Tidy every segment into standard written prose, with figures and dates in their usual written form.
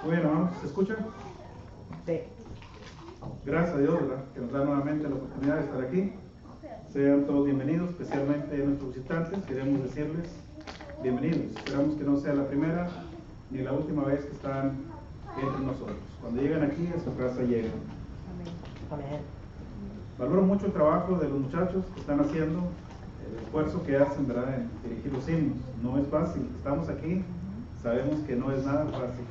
Muy bien, hermanos, ¿se escucha? Sí. Gracias a Dios, ¿verdad?, que nos da nuevamente la oportunidad de estar aquí. Sean todos bienvenidos, especialmente nuestros visitantes. Queremos decirles bienvenidos. Esperamos que no sea la primera ni la última vez que están entre nosotros. Cuando llegan aquí, a su casa llegan. Amén. Valoro mucho el trabajo de los muchachos que están haciendo, el esfuerzo que hacen, ¿verdad?, en dirigir los himnos. No es fácil. Estamos aquí, sabemos que no es nada fácil.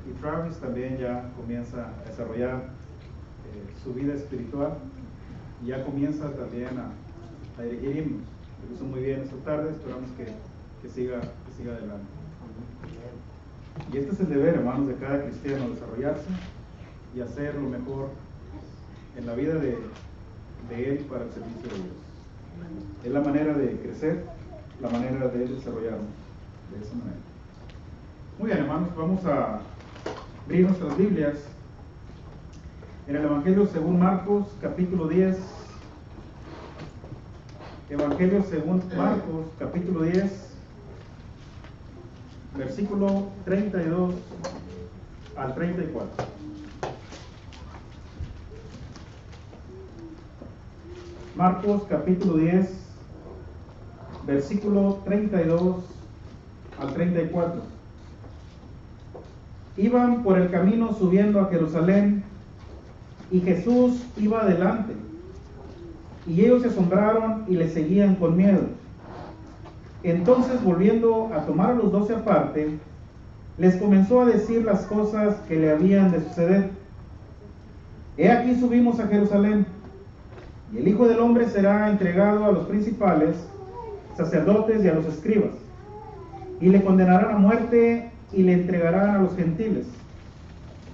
Y Travis también ya comienza a desarrollar su vida espiritual y ya comienza también a dirigir himnos. Lo hizo muy bien esta tarde, esperamos que siga adelante. Y este es el deber, hermanos, de cada cristiano: desarrollarse y hacer lo mejor en la vida de él para el servicio de Dios. Es la manera de crecer, la manera de desarrollarnos de esa manera. Muy bien, hermanos, vamos a abrir nuestras Biblias en el Evangelio según Marcos, capítulo 10. Evangelio según Marcos, capítulo 10, versículo 32 al 34. Marcos, capítulo 10, versículo 32 al 34. Iban por el camino subiendo a Jerusalén, y Jesús iba adelante, y ellos se asombraron y le seguían con miedo. Entonces, volviendo a tomar a los 12 aparte, les comenzó a decir las cosas que le habían de suceder. He aquí subimos a Jerusalén, y el Hijo del Hombre será entregado a los principales, sacerdotes y a los escribas, y le condenarán a muerte y le entregarán a los gentiles,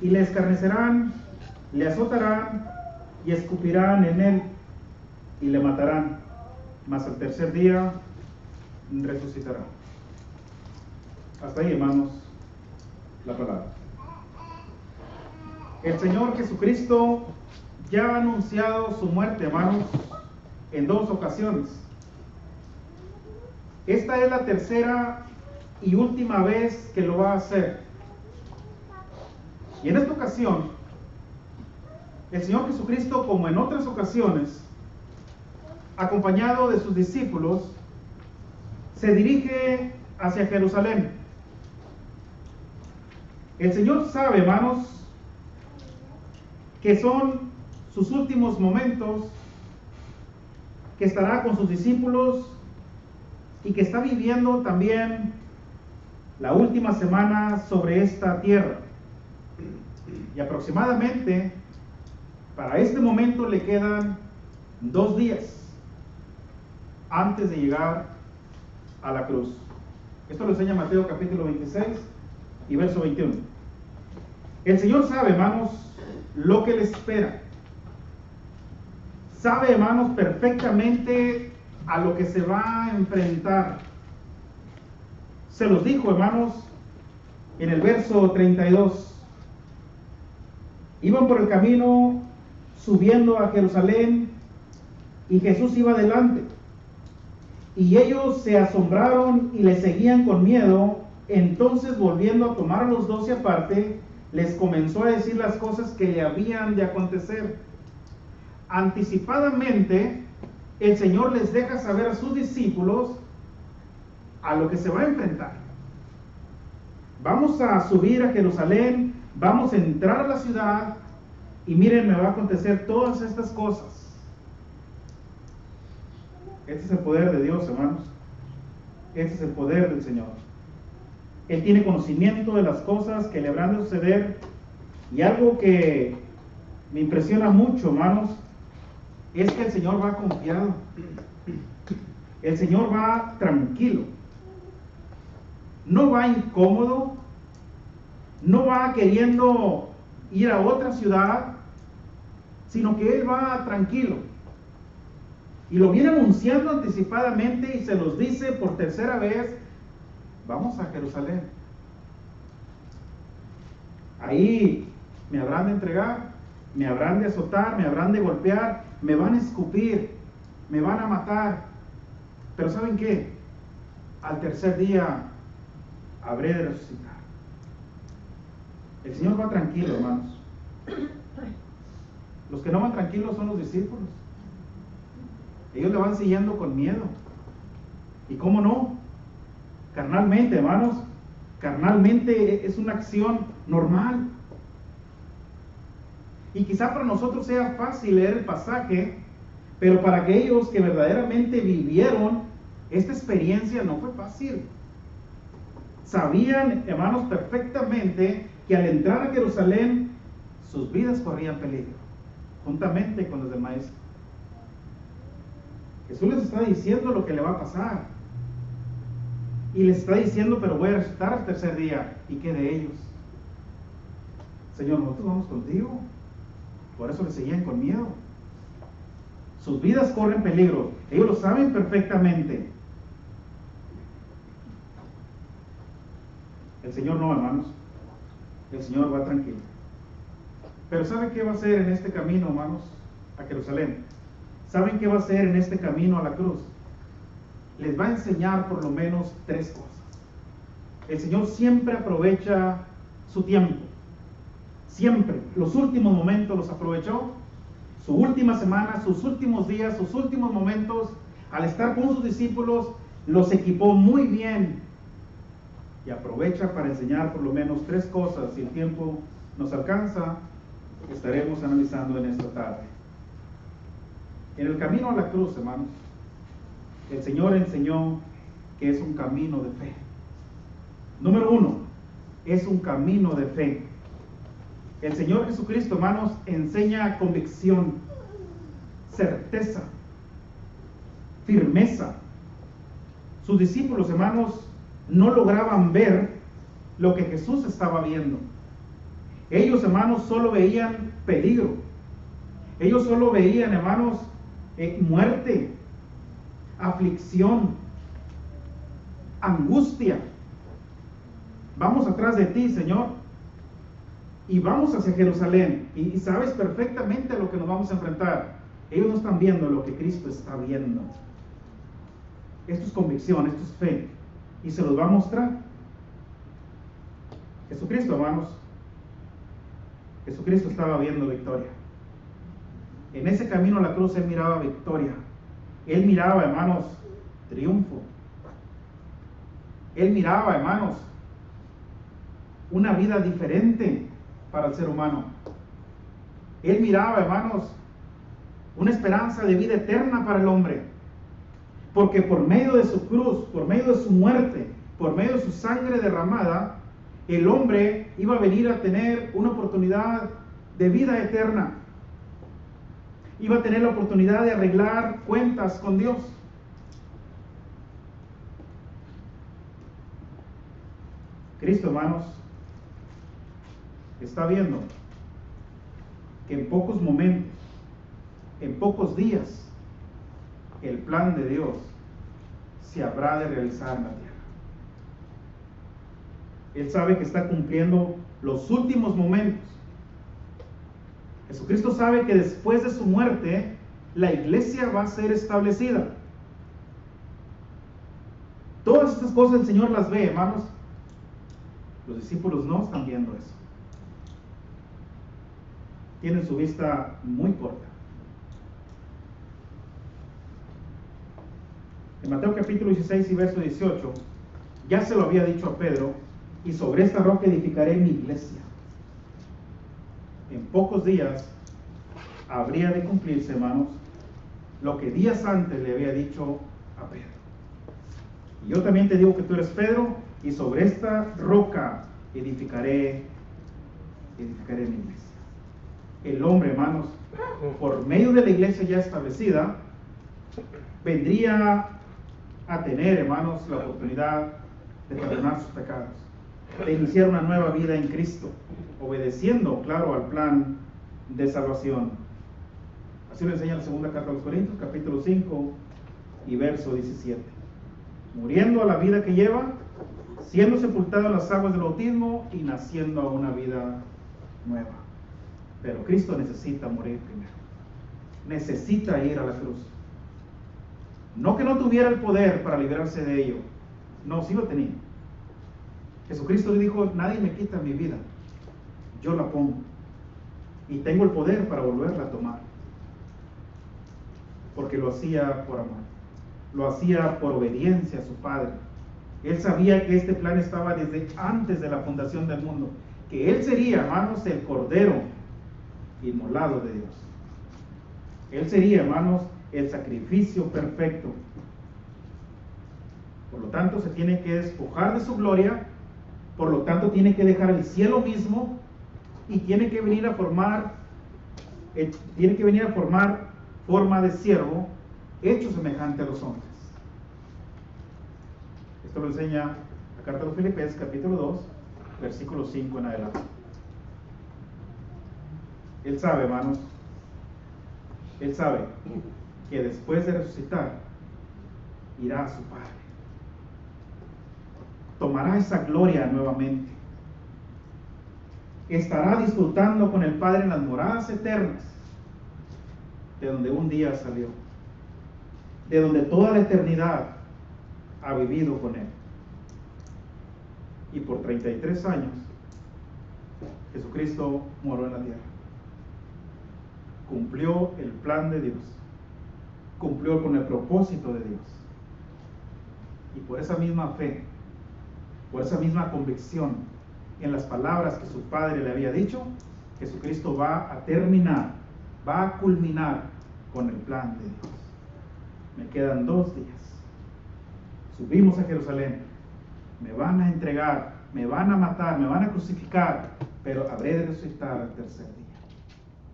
y le escarnecerán, le azotarán y escupirán en él, y le matarán, mas al tercer día resucitará. Hasta ahí, hermanos, la palabra. El Señor Jesucristo ya ha anunciado su muerte, hermanos, en 2 ocasiones. Esta es la tercera y última vez que lo va a hacer. Y en esta ocasión, el Señor Jesucristo, como en otras ocasiones, acompañado de sus discípulos, se dirige hacia Jerusalén. El Señor sabe, hermanos, que son sus últimos momentos, que estará con sus discípulos y que está viviendo también la última semana sobre esta tierra. Y aproximadamente para este momento le quedan 2 días antes de llegar a la cruz. Esto lo enseña Mateo capítulo 26 y verso 21. El Señor sabe, hermanos, lo que le espera. Sabe, hermanos, perfectamente a lo que se va a enfrentar. Se los dijo, hermanos, en el verso 32. Iban por el camino subiendo a Jerusalén, y Jesús iba adelante, y ellos se asombraron y le seguían con miedo. Entonces, volviendo a tomar a los 12 aparte, les comenzó a decir las cosas que le habían de acontecer. Anticipadamente, el Señor les deja saber a sus discípulos a lo que se va a enfrentar. Vamos a subir a Jerusalén, vamos a entrar a la ciudad, y miren, me va a acontecer todas estas cosas. Este es el poder de Dios, hermanos. Este es el poder del Señor. Él tiene conocimiento de las cosas que le habrán de suceder. Y algo que me impresiona mucho, hermanos, es que el Señor va confiado. El Señor va tranquilo. No va incómodo. No va queriendo ir a otra ciudad, sino que Él va tranquilo. Y lo viene anunciando anticipadamente y se los dice por tercera vez: vamos a Jerusalén. Ahí me habrán de entregar, me habrán de azotar, me habrán de golpear, me van a escupir, me van a matar. Pero ¿saben qué? Al tercer día habré de resucitar. El Señor va tranquilo, hermanos. Los que no van tranquilos son los discípulos. Ellos le van siguiendo con miedo. ¿Y cómo no? Carnalmente, hermanos. Carnalmente es una acción normal. Y quizá para nosotros sea fácil leer el pasaje, pero para aquellos que verdaderamente vivieron esta experiencia no fue fácil. Sabían, hermanos, perfectamente que al entrar a Jerusalén sus vidas corrían peligro, juntamente con los del maestro. Jesús les está diciendo lo que le va a pasar. Y les está diciendo, pero voy a resucitar al tercer día. ¿Y qué de ellos? Señor, nosotros vamos contigo. Por eso le seguían con miedo. Sus vidas corren peligro. Ellos lo saben perfectamente. El Señor no, hermanos. El Señor va tranquilo. Pero ¿saben qué va a hacer en este camino, hermanos, a Jerusalén? ¿Saben qué va a hacer en este camino a la cruz? Les va a enseñar por lo menos 3 cosas. El Señor siempre aprovecha su tiempo. Siempre. Los últimos momentos los aprovechó. Su última semana, sus últimos días, sus últimos momentos, al estar con sus discípulos, los equipó muy bien. Y aprovecha para enseñar por lo menos 3 cosas. Si el tiempo nos alcanza, estaremos analizando en esta tarde. En el camino a la cruz, hermanos, el Señor enseñó que es un camino de fe. Número 1, es un camino de fe. El Señor Jesucristo, hermanos, enseña convicción, certeza, firmeza. Sus discípulos, hermanos, no lograban ver lo que Jesús estaba viendo. Ellos, hermanos, solo veían peligro. Ellos solo veían, hermanos, muerte, aflicción, angustia. Vamos atrás de ti, Señor, y vamos hacia Jerusalén, y sabes perfectamente a lo que nos vamos a enfrentar. Ellos no están viendo lo que Cristo está viendo. Esto es convicción, esto es fe, y se los va a mostrar. Jesucristo, hermanos, Jesucristo estaba viendo victoria. En ese camino a la cruz Él miraba victoria. Él miraba, hermanos, triunfo. Él miraba, hermanos, una vida diferente para el ser humano. Él miraba, hermanos, una esperanza de vida eterna para el hombre. Porque por medio de su cruz, por medio de su muerte, por medio de su sangre derramada, el hombre iba a venir a tener una oportunidad de vida eterna. Iba a tener la oportunidad de arreglar cuentas con Dios. Cristo, hermanos, está viendo que en pocos momentos, en pocos días, el plan de Dios se habrá de realizar en la tierra. Él sabe que está cumpliendo los últimos momentos. Jesucristo sabe que después de su muerte, la iglesia va a ser establecida. Todas estas cosas el Señor las ve, hermanos. Los discípulos no están viendo eso. Tienen su vista muy corta. En Mateo capítulo 16 y verso 18, ya se lo había dicho a Pedro, y sobre esta roca edificaré mi iglesia. En pocos días habría de cumplirse, hermanos, lo que días antes le había dicho a Pedro. Y yo también te digo que tú eres Pedro, y sobre esta roca edificaré mi iglesia. El hombre, hermanos, por medio de la iglesia ya establecida, vendría a tener, hermanos, la oportunidad de perdonar sus pecados, de iniciar una nueva vida en Cristo, obedeciendo, claro, al plan de salvación. Así lo enseña la segunda carta a los Corintios, capítulo 5 y verso 17. Muriendo a la vida que lleva, siendo sepultado en las aguas del bautismo y naciendo a una vida nueva. Pero Cristo necesita morir primero. Necesita ir a la cruz. No que no tuviera el poder para librarse de ello. No, sí lo tenía. Jesucristo le dijo, nadie me quita mi vida. yo la pongo. Y tengo el poder para volverla a tomar. Porque lo hacía por amor. Lo hacía por obediencia a su Padre. Él sabía que este plan estaba desde antes de la fundación del mundo. Que Él sería, hermanos, el Cordero inmolado de Dios. Él sería, hermanos, el sacrificio perfecto. Por lo tanto, se tiene que despojar de su gloria. Por lo tanto, tiene que dejar el cielo mismo y tiene que venir a formar forma de siervo, hecho semejante a los hombres. Esto lo enseña la carta a los Filipenses, capítulo 2, versículo 5 en adelante. Él sabe, hermanos, Él sabe que después de resucitar, irá a su Padre. Tomará esa gloria nuevamente. Estará disfrutando con el Padre en las moradas eternas, de donde un día salió, de donde toda la eternidad ha vivido con Él. Y por 33 años, Jesucristo moró en la tierra. Cumplió el plan de Dios, cumplió con el propósito de Dios. Y por esa misma fe, por esa misma convicción en las palabras que su Padre le había dicho, Jesucristo va a terminar, va a culminar con el plan de Dios. Me quedan 2 días. Subimos a Jerusalén. Me van a entregar, me van a matar, me van a crucificar, pero habré de resucitar al tercer día.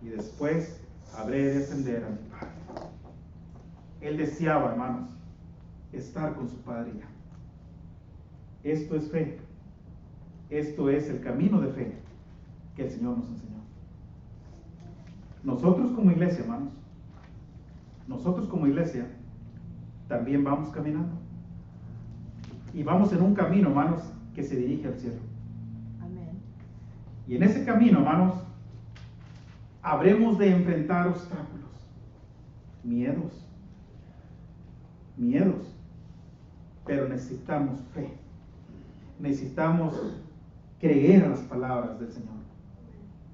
Y después habré de ascender a mi Padre. Él deseaba, hermanos, estar con su Padre ya. Esto es fe. Esto es el camino de fe que el Señor nos enseñó. Nosotros como iglesia, hermanos, nosotros como iglesia también vamos caminando. Y vamos en un camino, hermanos, que se dirige al cielo. Amén. Y en ese camino, hermanos, habremos de enfrentar obstáculos, miedos, pero necesitamos fe. Necesitamos creer a las palabras del Señor.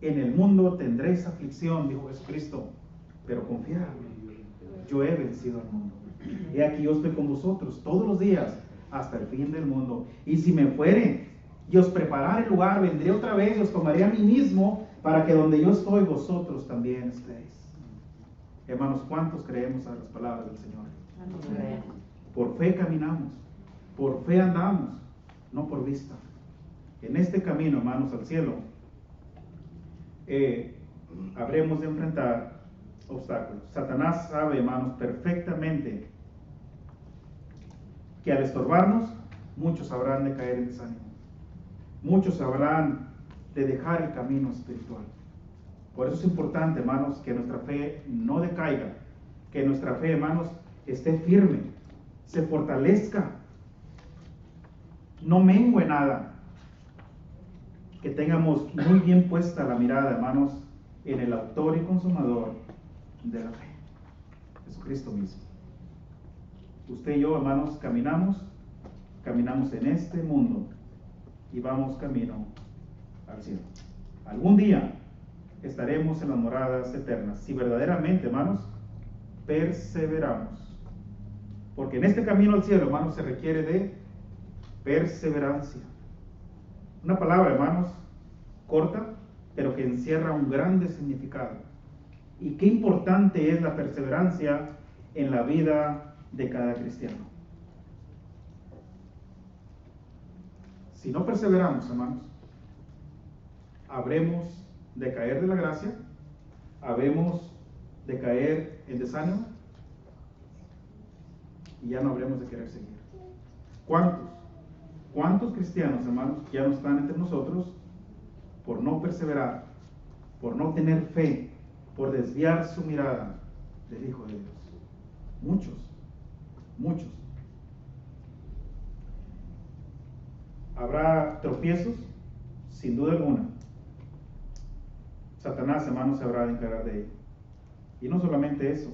En el mundo tendréis aflicción, dijo Jesucristo, pero confiad, yo he vencido al mundo. He aquí yo estoy con vosotros todos los días hasta el fin del mundo. Y si me fuere y os prepararé el lugar, vendré otra vez y os tomaré a mí mismo, para que donde yo estoy, vosotros también estéis. Hermanos, ¿cuántos creemos a las palabras del Señor? Amén. Por fe caminamos, por fe andamos, no por vista. En este camino, hermanos, al cielo, habremos de enfrentar obstáculos. Satanás sabe, hermanos, perfectamente que al estorbarnos, muchos habrán de caer en desánimo. Muchos habrán de dejar el camino espiritual. Por eso es importante, hermanos, que nuestra fe no decaiga, que nuestra fe, hermanos, esté firme, se fortalezca, no mengue nada, que tengamos muy bien puesta la mirada, hermanos, en el autor y consumador de la fe, Jesucristo mismo. Usted y yo, hermanos, caminamos en este mundo y vamos camino al cielo. Algún día estaremos en las moradas eternas, si verdaderamente, hermanos, perseveramos. Porque en este camino al cielo, hermanos, se requiere de perseverancia. Una palabra, hermanos, corta, pero que encierra un grande significado. Y qué importante es la perseverancia en la vida de cada cristiano. Si no perseveramos, hermanos, habremos de caer de la gracia, habremos de caer en desánimo y ya no habremos de querer seguir. ¿Cuántos cristianos, hermanos, ya no están entre nosotros por no perseverar, por no tener fe, por desviar su mirada del Hijo de Dios? Muchos. ¿Habrá tropiezos? Sin duda alguna. Satanás, hermanos, se habrá de encargar de ello. Y no solamente eso.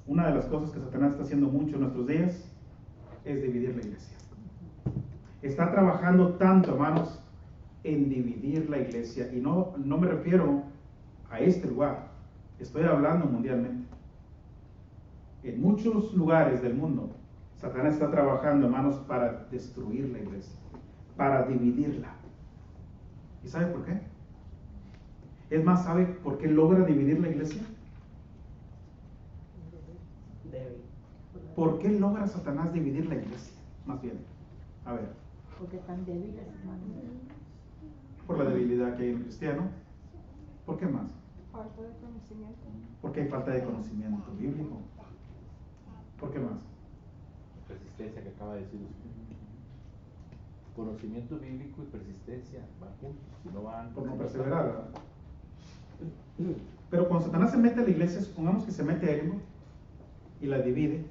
Una de las cosas que Satanás está haciendo mucho en nuestros días es dividir la iglesia. Está trabajando tanto, hermanos, en dividir la iglesia. Y no me refiero a este lugar, estoy hablando mundialmente. En muchos lugares del mundo, Satanás está trabajando, hermanos, para destruir la iglesia, para dividirla. ¿Y sabe por qué? Es más, ¿sabe por qué logra dividir la iglesia? ¿Por qué logra Satanás dividir la iglesia? Más bien, a ver. Porque están débiles, hermano. Por la debilidad que hay en el cristiano. ¿Por qué más? Falta de conocimiento. Porque hay falta de conocimiento bíblico. ¿Por qué más? Persistencia que acaba de decir usted. Conocimiento bíblico y persistencia van juntos, si no van. Por no perseverar, ¿verdad? Pero cuando Satanás se mete a la iglesia, supongamos que se mete a él y la divide.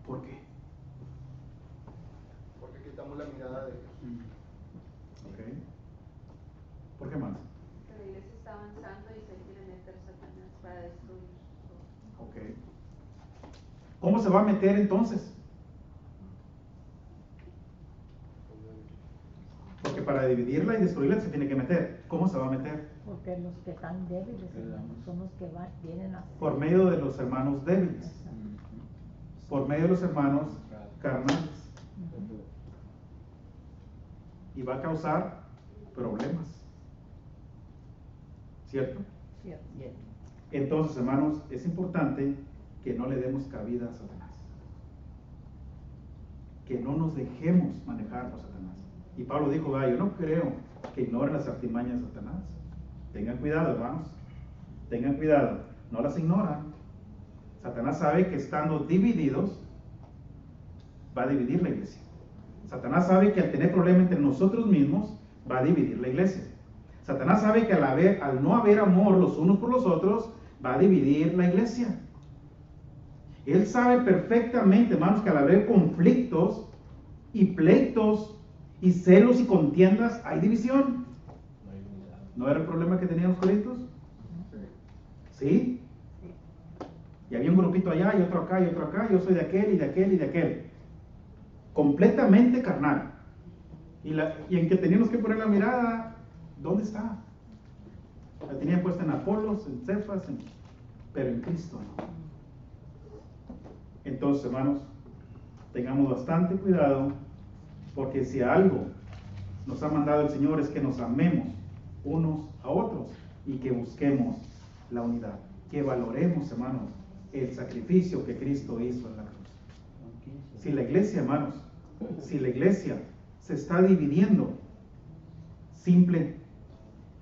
¿Por qué? Porque quitamos la mirada de Jesús. Ok. ¿Por qué más? Que la iglesia está avanzando y se quiere meter Satanás para destruir. Ok. ¿Cómo se va a meter entonces? Porque para dividirla y destruirla se tiene que meter. ¿Cómo se va a meter? Porque los que están débiles, hermano, son los que vienen a... Por medio de los hermanos débiles. Por medio de los hermanos carnales. Y va a causar problemas. ¿Cierto? Cierto. Entonces, hermanos, es importante que no le demos cabida a Satanás. Que no nos dejemos manejar por Satanás. Y Pablo dijo, yo no creo que ignoren las artimañas de Satanás. Tengan cuidado, hermanos. Tengan cuidado. No las ignoran. Satanás sabe que estando divididos, va a dividir la iglesia. Satanás sabe que al tener problema entre nosotros mismos, va a dividir la iglesia. Satanás sabe que al no haber amor los unos por los otros, va a dividir la iglesia. Él sabe perfectamente, hermanos, que al haber conflictos y pleitos y celos y contiendas, hay división. ¿No era el problema que tenían los corintios? ¿Sí? Y había un grupito allá y otro acá y otro acá. Yo soy de aquel y de aquel y de aquel. Completamente carnal. Y en que teníamos que poner la mirada, ¿dónde está? La tenían puesta en Apolos, en Cefas, pero en Cristo no. Entonces, hermanos, tengamos bastante cuidado, porque si algo nos ha mandado el Señor es que nos amemos unos a otros y que busquemos la unidad, que valoremos, hermanos, el sacrificio que Cristo hizo en la cruz. Si la iglesia, hermanos, si la iglesia se está dividiendo,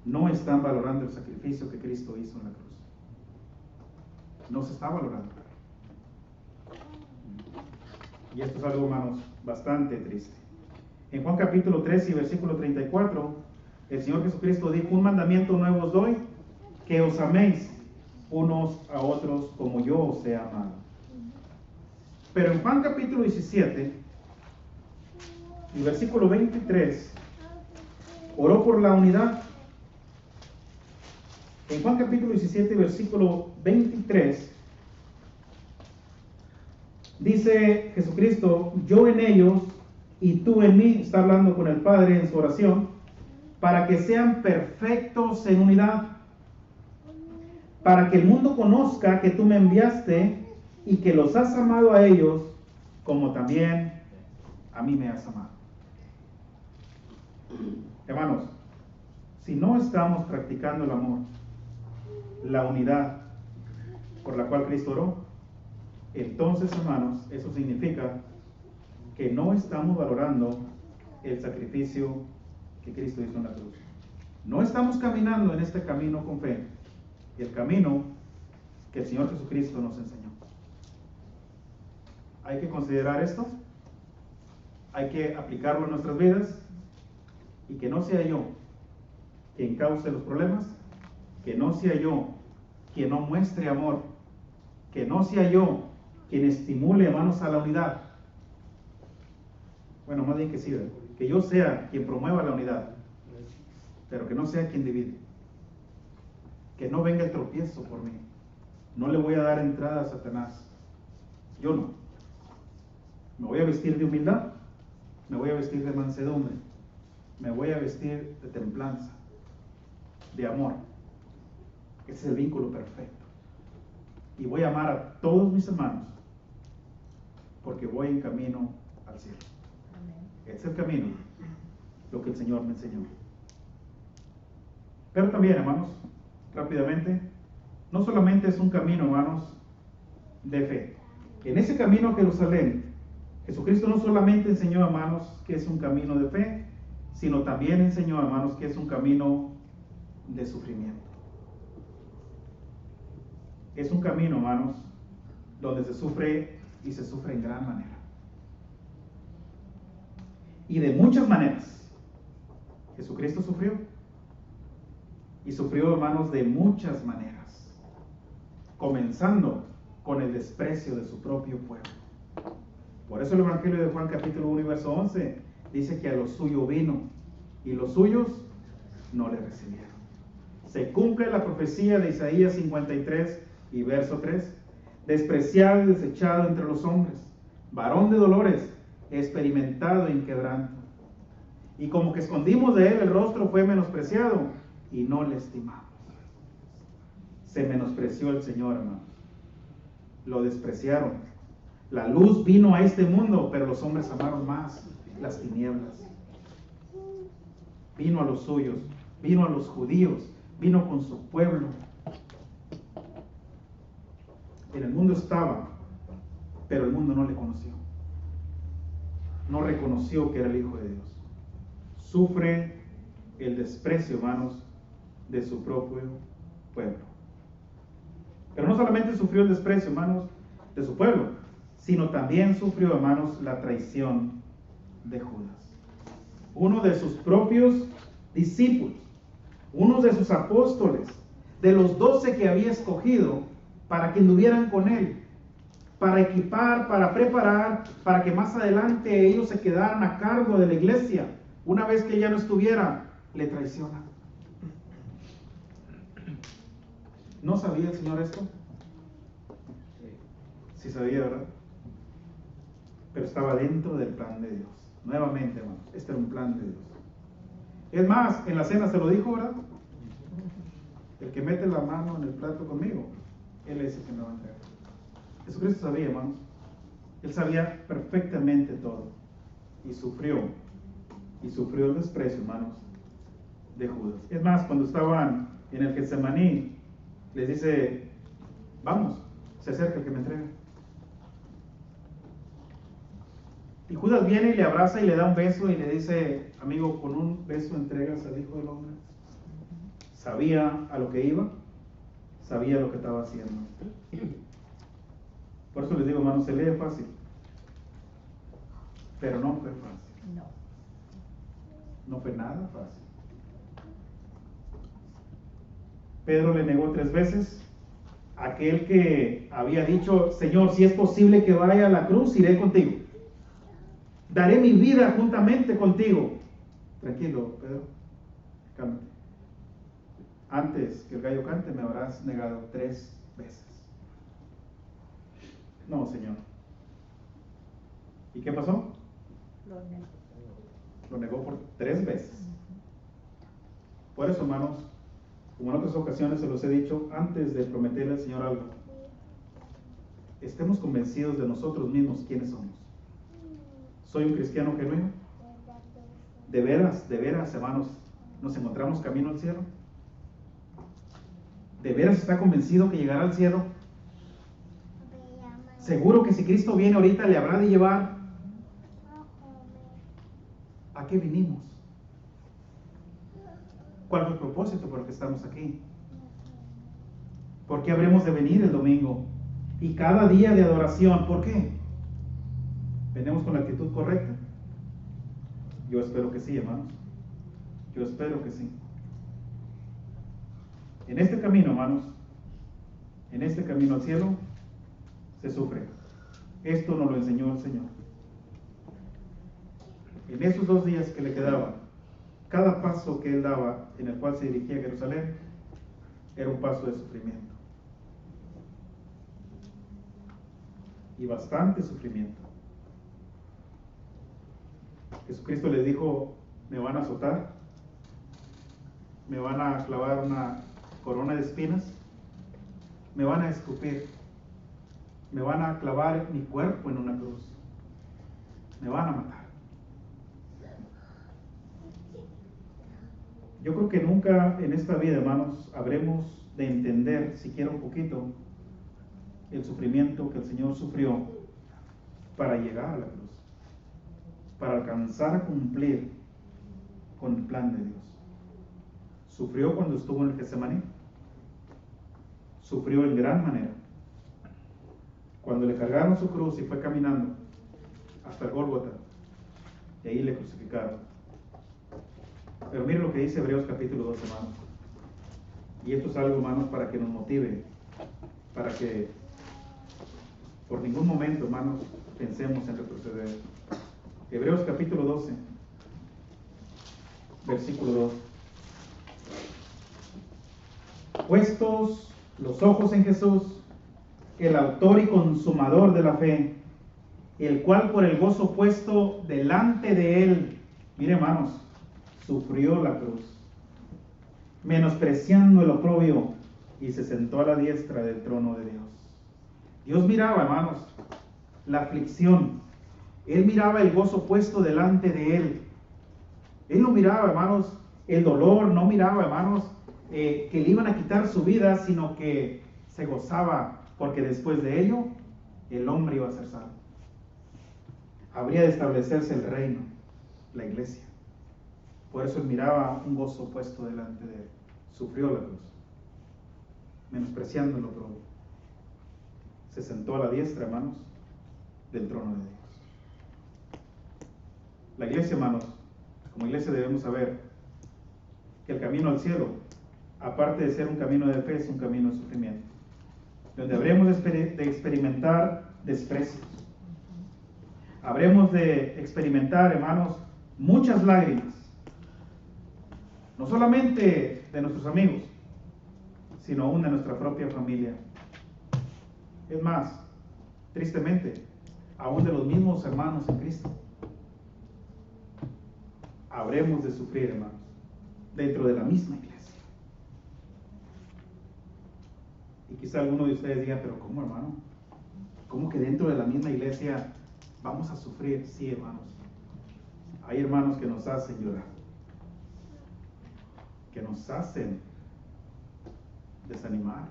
no están valorando el sacrificio que Cristo hizo en la cruz. No se está valorando. Y esto es algo, hermanos, bastante triste. En Juan capítulo 13 y versículo 34, el Señor Jesucristo dijo, un mandamiento nuevo os doy, que os améis unos a otros como yo os he amado. Pero en Juan capítulo 17 y versículo 23, oró por la unidad. En Juan capítulo 17 y versículo 23, dice Jesucristo, yo en ellos y tú en mí, está hablando con el Padre en su oración, para que sean perfectos en unidad, para que el mundo conozca que tú me enviaste y que los has amado a ellos como también a mí me has amado. Hermanos, si no estamos practicando el amor, la unidad por la cual Cristo oró, entonces, hermanos, eso significa que no estamos valorando el sacrificio que Cristo hizo en la cruz. No estamos caminando en este camino con fe, el camino que el Señor Jesucristo nos enseñó. Hay que considerar esto, hay que aplicarlo en nuestras vidas y que no sea yo quien cause los problemas, que no sea yo quien no muestre amor, que no sea yo quien estimule, hermanos, a la unidad. Bueno, más bien que sí, que yo sea quien promueva la unidad, pero que no sea quien divide. Que no venga el tropiezo por mí. No le voy a dar entrada a Satanás. Yo no. Me voy a vestir de humildad, me voy a vestir de mansedumbre. me voy a vestir de templanza, de amor. Ese es el vínculo perfecto. Y voy a amar a todos mis hermanos, porque voy en camino al cielo. Ese es el camino, lo que el Señor me enseñó. Pero también, hermanos, rápidamente, no solamente es un camino, hermanos, de fe. En ese camino a Jerusalén, Jesucristo no solamente enseñó, hermanos, que es un camino de fe, sino también enseñó, hermanos, que es un camino de sufrimiento. Es un camino, hermanos, donde se sufre y se sufre en gran manera. Y de muchas maneras. Jesucristo sufrió. Y sufrió, hermanos, de muchas maneras. Comenzando con el desprecio de su propio pueblo. Por eso el Evangelio de Juan capítulo 1 y verso 11 dice que a los suyos vino y los suyos no le recibieron. Se cumple la profecía de Isaías 53 y verso 3. Despreciado y desechado entre los hombres, varón de dolores, experimentado en quebranto. Y como que escondimos de él el rostro, fue menospreciado y no le estimamos. Se menospreció el Señor, hermanos. Lo despreciaron. La luz vino a este mundo, pero los hombres amaron más las tinieblas. Vino a los suyos, vino a los judíos, vino con su pueblo. En el mundo estaba, pero el mundo no le conoció. No reconoció que era el Hijo de Dios. Sufre el desprecio, hermanos, de su propio pueblo. Pero no solamente sufrió el desprecio, hermanos, de su pueblo, sino también sufrió, hermanos, la traición de Judas. Uno de sus propios discípulos, uno de sus apóstoles, de los 12 que había escogido para que anduvieran con él, para equipar, para preparar, para que más adelante ellos se quedaran a cargo de la iglesia. Una vez que ella no estuviera, le traiciona. ¿No sabía el Señor esto? Sí sabía, ¿verdad? Pero estaba dentro del plan de Dios. Nuevamente, hermanos, este era un plan de Dios. Es más, en la cena se lo dijo, ¿verdad? El que mete la mano en el plato conmigo, él es el que me va a entregar. Jesucristo sabía, hermanos. Él sabía perfectamente todo. Y sufrió el desprecio, hermanos, de Judas. Es más, cuando estaban en el Getsemaní, les dice, vamos, se acerca el que me entrega. Y Judas viene y le abraza y le da un beso y le dice, amigo, con un beso entregas al Hijo del Hombre. Sabía a lo que iba, sabía lo que estaba haciendo. Por eso les digo, hermanos, se lee fácil, pero no fue fácil. No fue nada fácil. Pedro le negó 3 veces. Aquel que había dicho, Señor, si es posible que vaya a la cruz, iré contigo. Daré mi vida juntamente contigo. Tranquilo, Pedro. Cálmate. Antes que el gallo cante, me habrás negado 3 veces. No, Señor. ¿Y qué pasó? Lo negó por 3 veces. Por eso, hermanos, como en otras ocasiones se los he dicho, antes de prometerle al Señor algo, estemos convencidos de nosotros mismos quiénes somos. ¿Soy un cristiano genuino? ¿De veras, hermanos, nos encontramos camino al cielo? ¿De veras está convencido que llegará al cielo? Seguro que si Cristo viene ahorita le habrá de llevar. ¿A qué vinimos? ¿Cuál fue el propósito por el que estamos aquí? ¿Por qué habremos de venir el domingo? Y cada día de adoración, ¿por qué? ¿Venimos con la actitud correcta? Yo espero que sí, hermanos. Yo espero que sí. En este camino, hermanos, en este camino al cielo, se sufre. Esto nos lo enseñó el Señor. En esos 2 días que le quedaban, cada paso que él daba, en el cual se dirigía a Jerusalén, era un paso de sufrimiento. Y bastante sufrimiento. Jesucristo les dijo me van a azotar, me van a clavar una corona de espinas, me van a escupir, me van a clavar mi cuerpo en una cruz, me van a matar. Yo creo que nunca en esta vida, hermanos, habremos de entender, siquiera un poquito, el sufrimiento que el Señor sufrió para llegar a la cruz, para alcanzar a cumplir con el plan de Dios. Sufrió cuando estuvo en el Getsemaní, sufrió en gran manera. Cuando le cargaron su cruz y fue caminando hasta el Gólgota, y ahí le crucificaron. Pero mire lo que dice Hebreos capítulo 12, hermanos. Y esto es algo, hermanos, para que nos motive, para que por ningún momento, hermanos, pensemos en retroceder. Hebreos capítulo 12, versículo 2. Puestos los ojos en Jesús, el autor y consumador de la fe, el cual por el gozo puesto delante de él, mire, hermanos, sufrió la cruz, menospreciando el oprobio, y se sentó a la diestra del trono de Dios. Dios miraba, hermanos, la aflicción. Él miraba el gozo puesto delante de él. Él no miraba, hermanos, el dolor, no miraba, hermanos, que le iban a quitar su vida, sino que se gozaba, porque después de ello, el hombre iba a ser salvo. Habría de establecerse el reino, la iglesia. Por eso él miraba un gozo puesto delante de él. Sufrió la cruz, menospreciando el oprobio. Se sentó a la diestra, hermanos, del trono de Dios. La iglesia, hermanos, como iglesia debemos saber que el camino al cielo, aparte de ser un camino de fe, es un camino de sufrimiento, donde habremos de experimentar desprecios. Habremos de experimentar, hermanos, muchas lágrimas, no solamente de nuestros amigos, sino aún de nuestra propia familia. Es más, tristemente, aún de los mismos hermanos en Cristo. Habremos de sufrir, hermanos, dentro de la misma iglesia. Y quizá alguno de ustedes diga, pero ¿cómo, hermano? ¿Cómo que dentro de la misma iglesia vamos a sufrir? Sí, hermanos. Hay hermanos que nos hacen llorar, que nos hacen desanimar,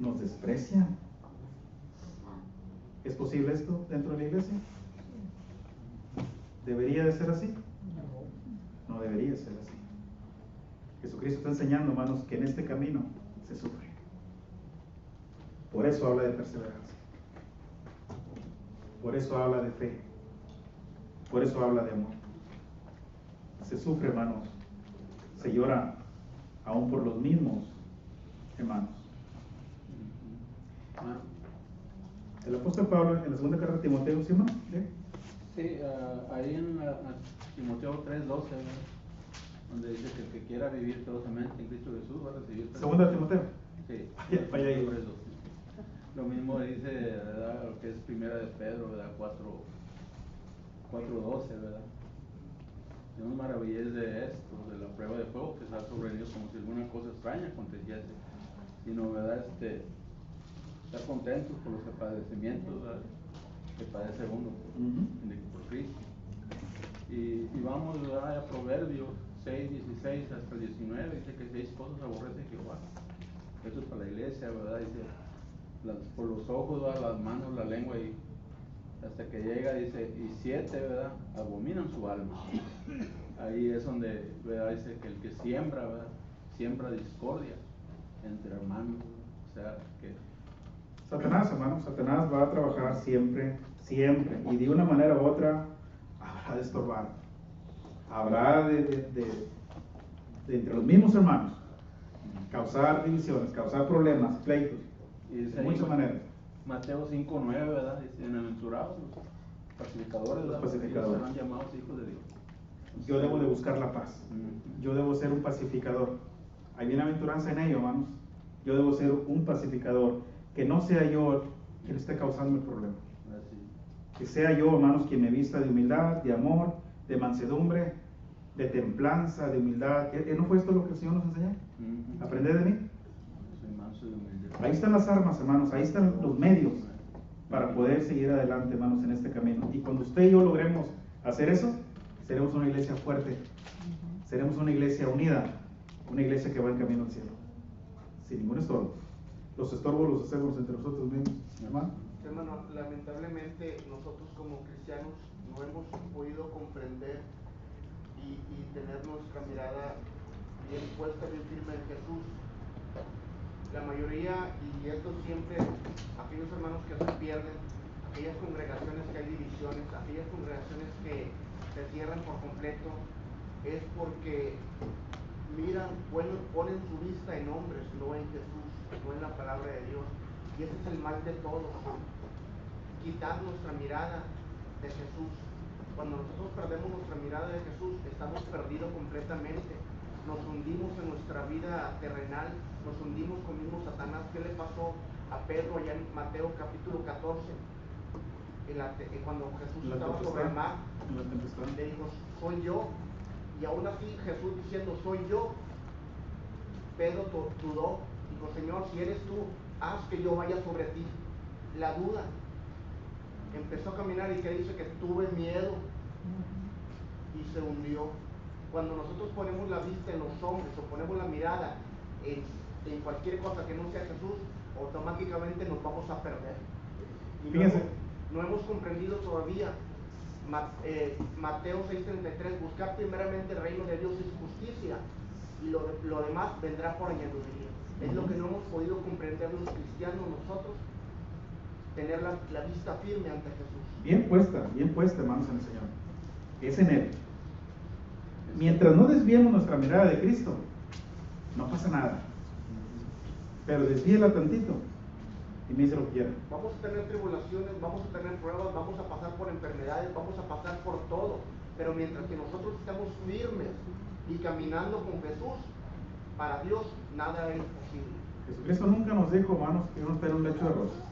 nos desprecian. ¿Es posible esto dentro de la iglesia? ¿Debería de ser así? No debería ser así. Jesucristo está enseñando, hermanos, que en este camino se sufre. Por eso habla de perseverancia. Por eso habla de fe. Por eso habla de amor. Se sufre, hermanos. Se llora aún por los mismos hermanos. El apóstol Pablo en la segunda carta de Timoteo, ¿sí, hermano? Sí, ahí en Timoteo 3:12, donde dice que el que quiera vivir celosamente en Cristo Jesús va a recibir. Segunda de Timoteo. Sí, vaya ahí. 3:12. Lo mismo dice, ¿verdad? Lo que es primera de Pedro, ¿verdad? 4:12, ¿verdad? No os maravilléis de esto, de la prueba de fuego que está sobre ellos como si alguna cosa extraña aconteciese, sino, ¿verdad? Estar contentos por los padecimientos, ¿verdad? Que padece uno por Cristo. Y vamos, ¿verdad? A Proverbios 6:16 hasta el 19, dice que 6 cosas aborrece Jehová. Esto es para la iglesia, ¿verdad? Dice, por los ojos, ¿verdad? Las manos, la lengua, y hasta que llega, dice, y 7, ¿verdad? Abominan su alma. Ahí es donde, ¿verdad? Dice que el que siembra, ¿verdad? Siembra discordia entre hermanos, o sea, que Satanás, hermanos, Satanás va a trabajar siempre, siempre, y de una manera u otra habrá de estorbar, habrá de entre los mismos hermanos causar divisiones, causar problemas, pleitos, de muchas maneras. Mateo 5:9, ¿verdad? Dice, bienaventurados los pacificadores, ¿verdad? Los pacificadores. Serán llamados hijos de Dios. Yo debo de buscar la paz, yo debo ser un pacificador. Hay bienaventuranza en ello, hermanos. Yo debo ser un pacificador, que no sea yo quien esté causando el problema. Así. Que sea yo, hermanos, quien me vista de humildad, de amor, de mansedumbre, de templanza, de humildad. ¿No fue esto lo que el Señor nos enseñó? Aprended de mí. Soy manso y humilde. Ahí están las armas, hermanos, ahí están los medios para poder seguir adelante, hermanos, en este camino. Y cuando usted y yo logremos hacer eso, seremos una iglesia fuerte, seremos una iglesia unida, una iglesia que va en camino al cielo, sin ningún estorbo. Los estorbos los hacemos entre nosotros mismos, hermano. Hermano, lamentablemente nosotros como cristianos no hemos podido comprender y tener nuestra mirada bien puesta, bien firme en Jesús. La mayoría, y esto siempre, aquellos hermanos que se pierden, aquellas congregaciones que hay divisiones, aquellas congregaciones que se cierran por completo, es porque miran, ponen su vista en hombres, no en Jesús, no en la palabra de Dios. Y ese es el mal de todos, quitar nuestra mirada de Jesús. Cuando nosotros perdemos nuestra mirada de Jesús, estamos perdidos completamente. Nos hundimos en nuestra vida terrenal, nos hundimos con mismo Satanás. ¿Qué le pasó a Pedro allá en Mateo capítulo 14? Cuando Jesús estaba sobre el mar, le dijo, soy yo. Y aún así Jesús diciendo, soy yo, Pedro dudó. Dijo, Señor, si eres tú, haz que yo vaya sobre ti. La duda. Empezó a caminar y que dice que tuve miedo y se hundió. Cuando nosotros ponemos la vista en los hombres o ponemos la mirada en cualquier cosa que no sea Jesús, automáticamente nos vamos a perder. Y no hemos comprendido todavía Mateo 6:33, buscar primeramente el reino de Dios y su justicia, y lo demás vendrá por añadiduría. Es lo que no hemos podido comprender los cristianos nosotros, tener la vista firme ante Jesús. Bien puesta, hermanos, en el Señor. Es en Él. Mientras no desviemos nuestra mirada de Cristo, no pasa nada. Pero desvíela tantito y me dice lo que quiera. Vamos a tener tribulaciones, vamos a tener pruebas, vamos a pasar por enfermedades, vamos a pasar por todo. Pero mientras que nosotros estamos firmes y caminando con Jesús, para Dios nada es imposible. Jesucristo nunca nos dijo, hermanos, que íbamos a tener un lecho de rosas.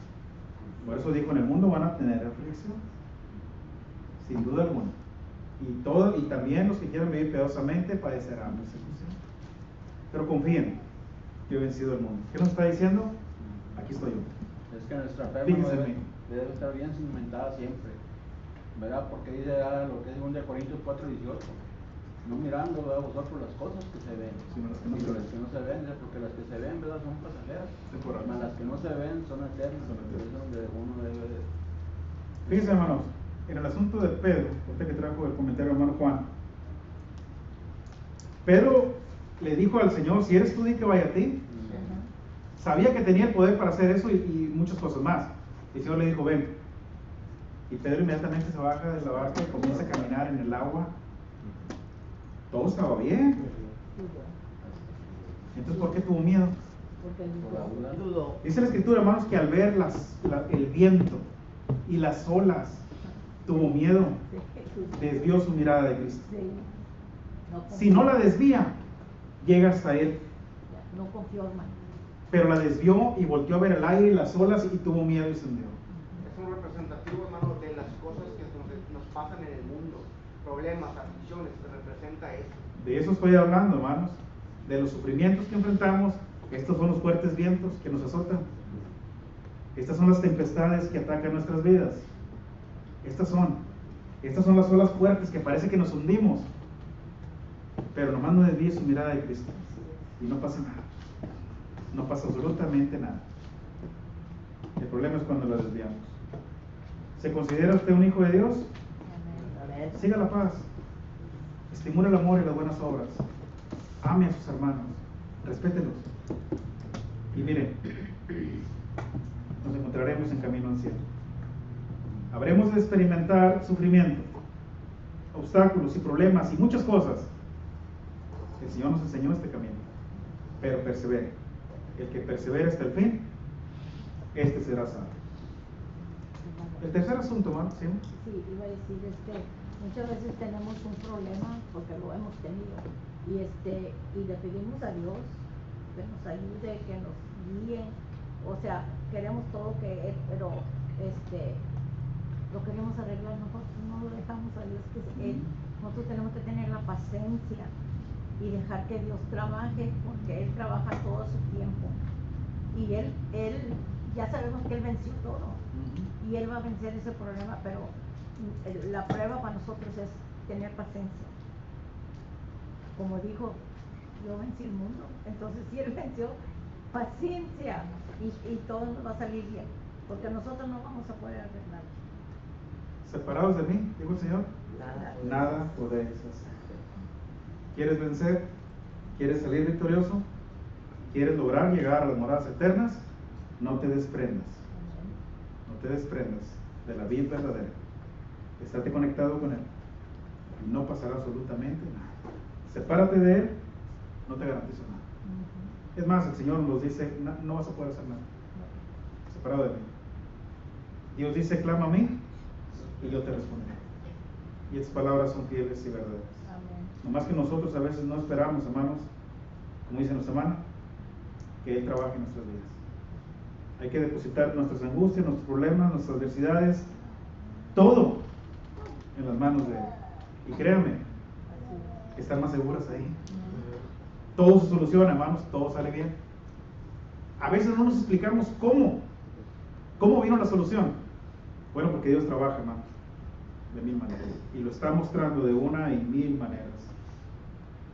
Por eso dijo, en el mundo van a tener aflicción, sin duda alguna. Y también los que quieran vivir piadosamente padecerán persecución. Pero confíen, yo he vencido el mundo. ¿Qué nos está diciendo? Aquí estoy yo. Es que nuestra fe debe estar bien cimentada siempre, ¿verdad? Porque dice lo que es 2 Corintios 4:18, no mirando a vosotros las cosas que se ven, sino las que no se ven, porque las que se ven, ¿verdad?, son pasajeras, mas las que no se ven son eternas. Es donde uno debe de... Fíjense, hermanos, en el asunto de Pedro, usted que trajo el comentario hermano Juan, Pedro le dijo al Señor, si eres tú, di que vaya a ti. Sabía que tenía el poder para hacer eso y muchas cosas más. Y el Señor le dijo, ven. Y Pedro inmediatamente se baja de la barca y comienza a caminar en el agua. Todo estaba bien. Entonces, ¿por qué tuvo miedo? Porque dudó. Dice la Escritura, hermanos, que al ver el viento y las olas, tuvo miedo. Desvió su mirada de Cristo. Si no la desvía, llega hasta Él. No confió, hermano. Pero la desvió y volteó a ver el aire y las olas y tuvo miedo y se hundió. Es un representativo, hermano, de las cosas que nos pasan en el mundo, problemas, aflicciones, se representa eso. De eso estoy hablando, hermanos, de los sufrimientos que enfrentamos. Estos son los fuertes vientos que nos azotan. Estas son las tempestades que atacan nuestras vidas. Estas son las olas fuertes que parece que nos hundimos. Pero nomás no desvíe su mirada de Cristo y no pasa nada. No pasa absolutamente nada. El problema es cuando la desviamos. ¿Se considera usted un hijo de Dios? Siga la paz. Estimula el amor y las buenas obras. Ame a sus hermanos. Respételos. Y mire, nos encontraremos en camino al cielo. Habremos de experimentar sufrimiento, obstáculos y problemas y muchas cosas. El Señor nos enseñó este camino. Pero persevere. El que persevera hasta el fin, este será salvo. El tercer asunto, hermano, ¿sí? Sí, iba a decir, muchas veces tenemos un problema, porque lo hemos tenido, y le pedimos a Dios que nos ayude, que nos guíe, o sea, queremos todo que Él, pero lo queremos arreglar nosotros, no lo dejamos a Dios que Él Nosotros tenemos que tener la paciencia y dejar que Dios trabaje, porque Él trabaja todo su tiempo. Y Él ya sabemos que Él venció todo. Y Él va a vencer ese problema, pero la prueba para nosotros es tener paciencia. Como dijo, yo vencí el mundo. Entonces, si Él venció, paciencia, y todo nos va a salir bien, porque nosotros no vamos a poder arreglar. Separados de mí, dijo el Señor, nada podéis hacer. ¿Quieres vencer? ¿Quieres salir victorioso? ¿Quieres lograr llegar a las moradas eternas? No te desprendas. No te desprendas de la vida verdadera. Estate conectado con Él. Y no pasará absolutamente nada. Sepárate de Él, no te garantizo nada. Es más, el Señor nos dice, no vas a poder hacer nada. Separado de mí. Dios dice, clama a mí y yo te responderé. Y estas palabras son fieles y verdaderas. Nomás que nosotros a veces no esperamos, hermanos, como dice nuestra hermana, que Él trabaje en nuestras vidas. Hay que depositar nuestras angustias, nuestros problemas, nuestras adversidades, todo en las manos de Él. Y créanme, están más seguras ahí. Todo se soluciona, hermanos, todo sale bien. A veces no nos explicamos cómo vino la solución. Bueno, porque Dios trabaja, hermanos, de mil maneras. Y lo está mostrando de una y mil maneras.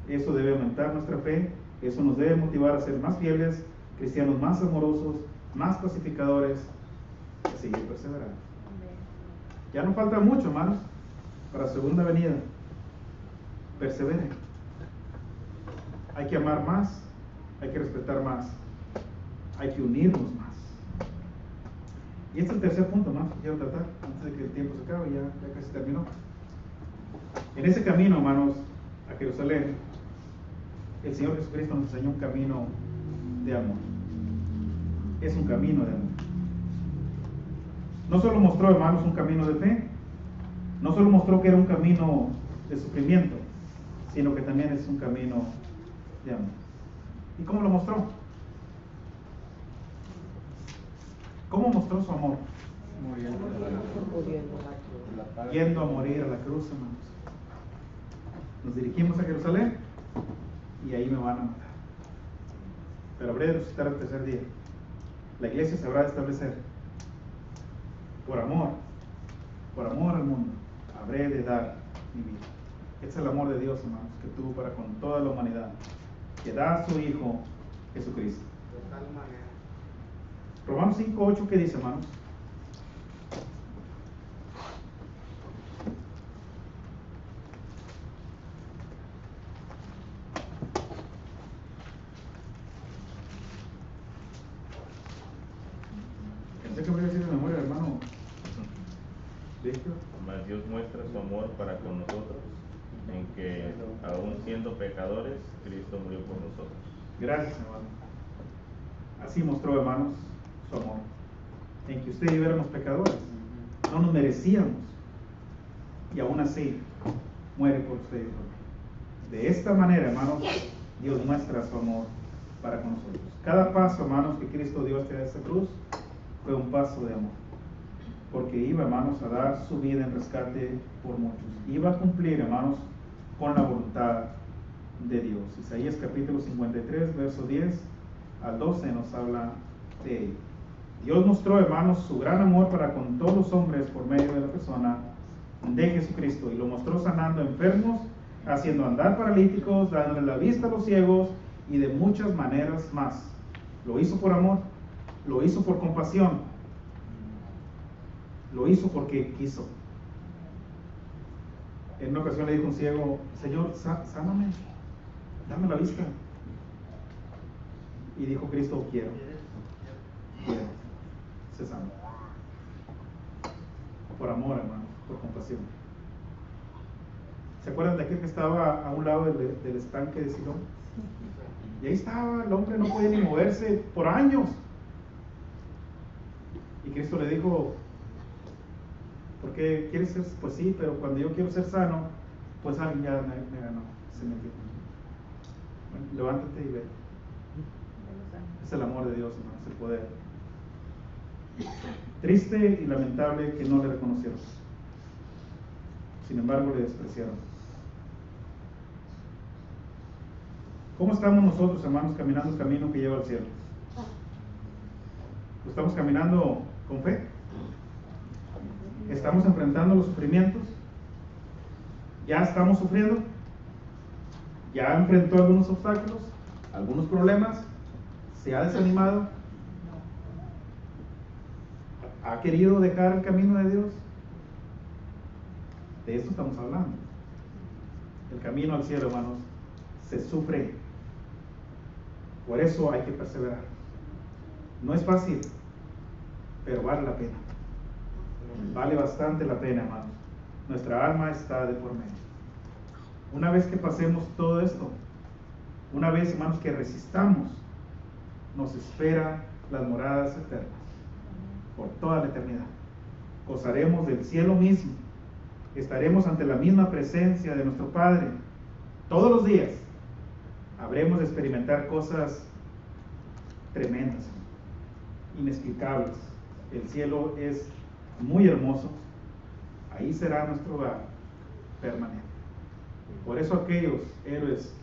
Eso debe aumentar nuestra fe, eso nos debe motivar a ser más fieles, cristianos más amorosos, más pacificadores, y seguir perseverando. Ya no falta mucho, hermanos, para la segunda venida. Perseveren. Hay que amar más, hay que respetar más, hay que unirnos más. Y este es el tercer punto, más que quiero tratar, antes de que el tiempo se acabe, ya casi terminó. En ese camino, hermanos, a Jerusalén, el Señor Jesucristo nos enseñó un camino de amor. Es un camino de amor. No solo mostró, hermanos, un camino de fe, no solo mostró que era un camino de sufrimiento, sino que también es un camino de amor. ¿Y cómo lo mostró? ¿Cómo mostró su amor? Yendo a morir a la cruz, hermanos. Nos dirigimos a Jerusalén y ahí me van a matar. Pero habré de resucitar al tercer día. La iglesia se habrá de establecer. Por amor al mundo, habré de dar mi vida. Este es el amor de Dios, hermanos, que tuvo para con toda la humanidad, que da a su Hijo Jesucristo. De tal manera. Romanos 5:8, ¿qué dice, hermanos? Pensé que me iba a decir de memoria, hermano Víctor. Mas Dios muestra su amor para con nosotros, en que, aún siendo pecadores, Cristo murió por nosotros. Gracias, hermano. Así mostró, hermanos, su amor. En que usted y yo éramos pecadores. No nos merecíamos. Y aún así, muere por usted y por mí. De esta manera, hermanos, Dios muestra su amor para con nosotros. Cada paso, hermanos, que Cristo dio hacia esa cruz fue un paso de amor. Porque iba, hermanos, a dar su vida en rescate por muchos. Iba a cumplir, hermanos, con la voluntad de Dios. Isaías capítulo 53, verso 10 al 12 nos habla de ello. Dios mostró, hermanos, su gran amor para con todos los hombres por medio de la persona de Jesucristo. Y lo mostró sanando enfermos, haciendo andar paralíticos, dándole la vista a los ciegos y de muchas maneras más. Lo hizo por amor, lo hizo por compasión, lo hizo porque quiso. En una ocasión le dijo un ciego: Señor, sáname, dame la vista. Y dijo Cristo: quiero. Se sanó. Por amor, hermano, por compasión. ¿Se acuerdan de aquel que estaba a un lado del estanque de Silón? Y ahí estaba, el hombre no podía ni moverse por años. Y Cristo le dijo: ¿por qué quieres ser? Pues sí, pero cuando yo quiero ser sano, pues alguien ya me ganó, se metió. Bueno, levántate y ve. Es el amor de Dios, hermanos, el poder. Triste y lamentable que no le reconocieron. Sin embargo, le despreciaron. ¿Cómo estamos nosotros, hermanos, caminando el camino que lleva al cielo? ¿Estamos caminando con fe? ¿Estamos enfrentando los sufrimientos? ¿Ya estamos sufriendo? ¿Ya enfrentó algunos obstáculos? ¿Algunos problemas? ¿Se ha desanimado? ¿Ha querido dejar el camino de Dios? De esto estamos hablando. El camino al cielo, hermanos, se sufre. Por eso hay que perseverar. No es fácil, pero vale la pena. Vale bastante la pena, hermanos. Nuestra alma está de por medio. Una vez que pasemos todo esto, una vez, hermanos, que resistamos, nos espera las moradas eternas por toda la eternidad. Gozaremos del cielo mismo. Estaremos ante la misma presencia de nuestro Padre. Todos los días habremos de experimentar cosas tremendas, inexplicables. El cielo es muy hermoso. Ahí será nuestro hogar permanente. Por eso aquellos héroes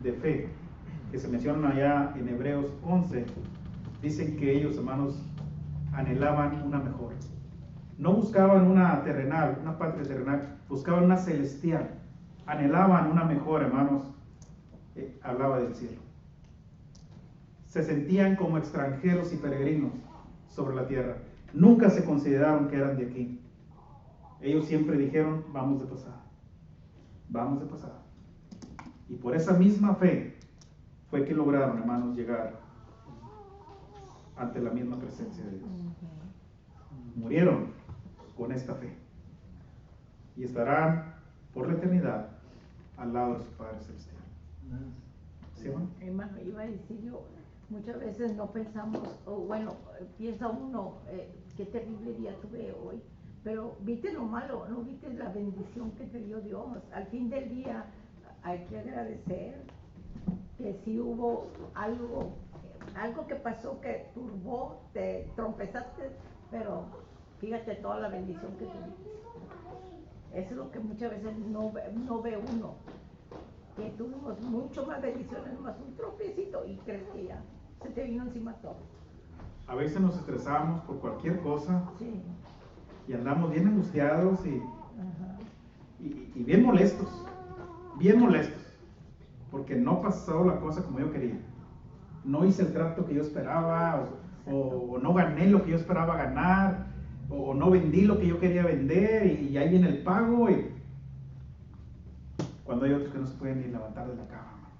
de fe que se mencionan allá en Hebreos 11, dicen que ellos, hermanos, anhelaban una mejor. No buscaban una terrenal, una patria terrenal, buscaban una celestial. Anhelaban una mejor, hermanos. Hablaba del cielo. Se sentían como extranjeros y peregrinos sobre la tierra. Nunca se consideraron que eran de aquí. Ellos siempre dijeron, vamos de pasada. Vamos de pasada. Y por esa misma fe fue que lograron, hermanos, llegar ante la misma presencia de Dios. Murieron con esta fe y estarán por la eternidad al lado de su Padre Celestial. ¿Sí, hermano? Hermano, iba a decir yo, muchas veces no pensamos, o bueno, piensa uno, qué terrible día tuve hoy, pero viste lo malo, no viste la bendición que te dio Dios. Al fin del día hay que agradecer que sí hubo algo que pasó que turbó, te trompezaste, pero fíjate toda la bendición que tuviste. Eso es lo que muchas veces no ve uno, que tuvimos mucho más bendiciones, más un tropecito y crees que ya se te vino encima todo. A veces nos estresamos por cualquier cosa, Sí. y andamos bien angustiados y bien molestos, porque no pasó la cosa como yo quería. No hice el trato que yo esperaba, o no gané lo que yo esperaba ganar, o no vendí lo que yo quería vender, y ahí viene el pago. Y cuando hay otros que no se pueden ni levantar de la cama, hermanos,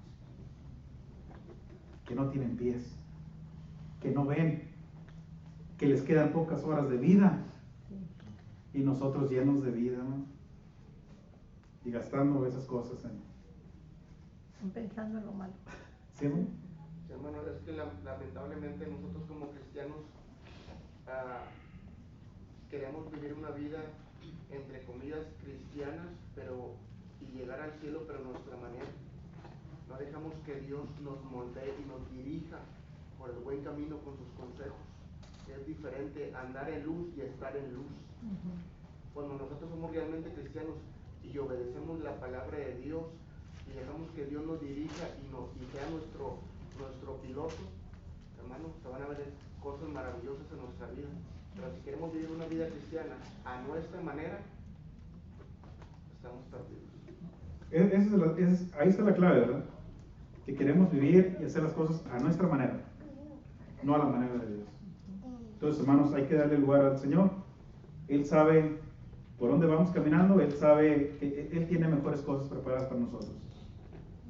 que no tienen pies, que no ven, que les quedan pocas horas de vida, y nosotros llenos de vida, ¿no? Y gastando esas cosas Pensando en lo malo. ¿Sí, hermano? Sí, hermano, es que lamentablemente nosotros como cristianos queremos vivir una vida, entre comillas, cristianas, y llegar al cielo, pero a nuestra manera. No dejamos que Dios nos moldee y nos dirija por el buen camino con sus consejos. Es diferente andar en luz y estar en luz. Cuando nosotros somos realmente cristianos y obedecemos la palabra de Dios y dejamos que Dios nos dirija y sea nuestro piloto, hermanos, se van a ver cosas maravillosas en nuestra vida. Pero si queremos vivir una vida cristiana a nuestra manera, estamos perdidos. Ahí está la clave, ¿verdad? Que queremos vivir y hacer las cosas a nuestra manera, no a la manera de Dios. Entonces, hermanos, hay que darle lugar al Señor. Él sabe por dónde vamos caminando, Él sabe que Él tiene mejores cosas preparadas para nosotros.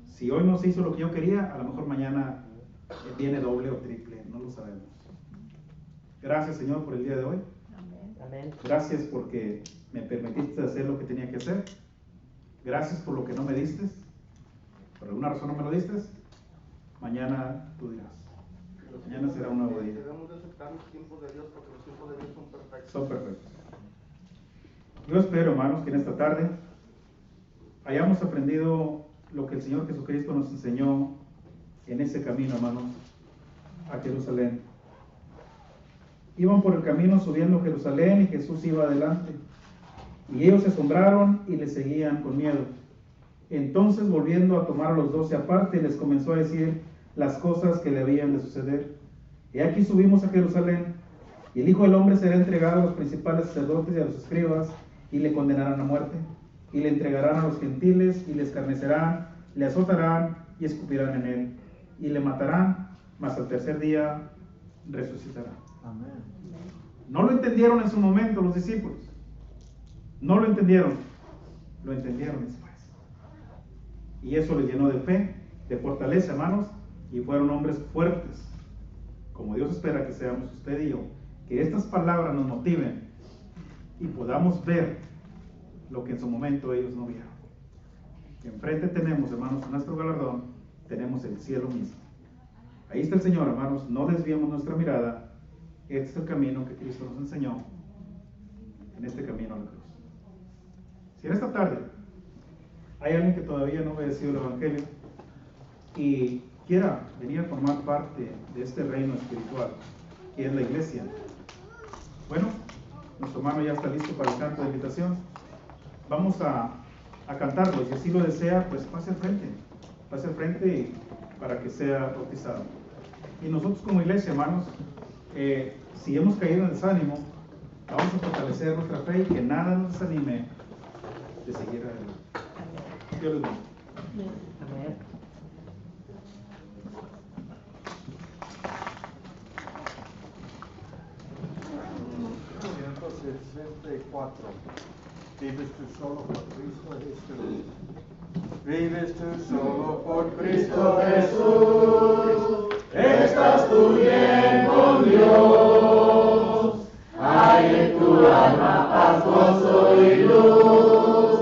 Si hoy no se hizo lo que yo quería, a lo mejor mañana viene doble o triple, no lo sabemos. Gracias, Señor, por el día de hoy. Amén. Gracias porque me permitiste hacer lo que tenía que hacer. Gracias por lo que no me diste. Por alguna razón no me lo diste. Mañana tú dirás. Mañana será un nuevo día. Debemos de aceptar los tiempos de Dios porque los tiempos de Dios son perfectos. Son perfectos. Yo espero, hermanos, que en esta tarde hayamos aprendido lo que el Señor Jesucristo nos enseñó en ese camino, hermanos, a Jerusalén. Iban por el camino subiendo a Jerusalén y Jesús iba adelante. Y ellos se asombraron y le seguían con miedo. Entonces, volviendo a tomar a los 12 aparte, les comenzó a decir las cosas que le habían de suceder. He aquí subimos a Jerusalén, y el Hijo del Hombre será entregado a los principales sacerdotes y a los escribas, y le condenarán a muerte, y le entregarán a los gentiles, y le escarnecerán, le azotarán, y escupirán en él, y le matarán, mas al tercer día resucitará. Amén. No lo entendieron en su momento los discípulos. No lo entendieron. Lo entendieron después. Y eso les llenó de fe, de fortaleza, hermanos, y fueron hombres fuertes, como Dios espera que seamos usted y yo. Que estas palabras nos motiven y podamos ver lo que en su momento ellos no vieron. Enfrente tenemos, hermanos, nuestro galardón, tenemos el cielo mismo. Ahí está el Señor, hermanos, no desviemos nuestra mirada. Este es el camino que Cristo nos enseñó en este camino a la cruz. Si en esta tarde hay alguien que todavía no ha obedecido el Evangelio y quiera venir a formar parte de este reino espiritual que es la iglesia, bueno, nuestro hermano ya está listo para el canto de invitación. Vamos a cantarlo, y si así lo desea, pues pase al frente para que sea bautizado. Y nosotros como iglesia, hermanos, si hemos caído en desánimo, vamos a fortalecer nuestra fe y que nada nos desanime de seguir adelante. Dios les bendiga. Amén. Entonces, 64. Vives tú solo por Cristo Jesús. Vives tú solo por Cristo Jesús. Estás tú bien con Dios. Hay en tu alma paz, gozo y luz.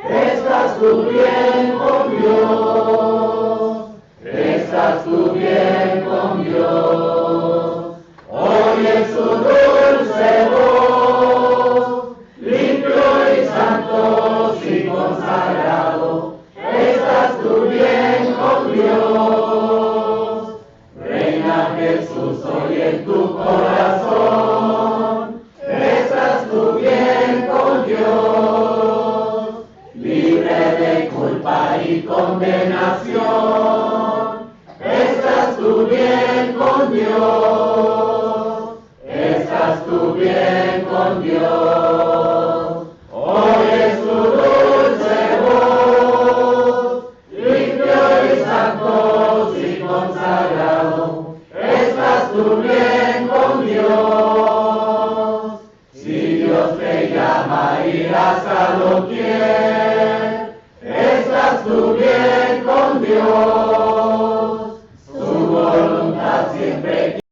Estás tú bien con Dios. Estás tú bien con Dios. Oye su dulce voz, limpio y santo y consagrado. Estás tú bien con Dios. Reina Jesús hoy en tu corazón. Estás tú bien con Dios. Libre de culpa y condenación. Estás tú bien con Dios. Estás tú bien con Dios. Oye su dulce voz, limpio y santo y consagrado. Estás tú bien con Dios. Si Dios te llama, irás a doquier. Estás tú bien con Dios.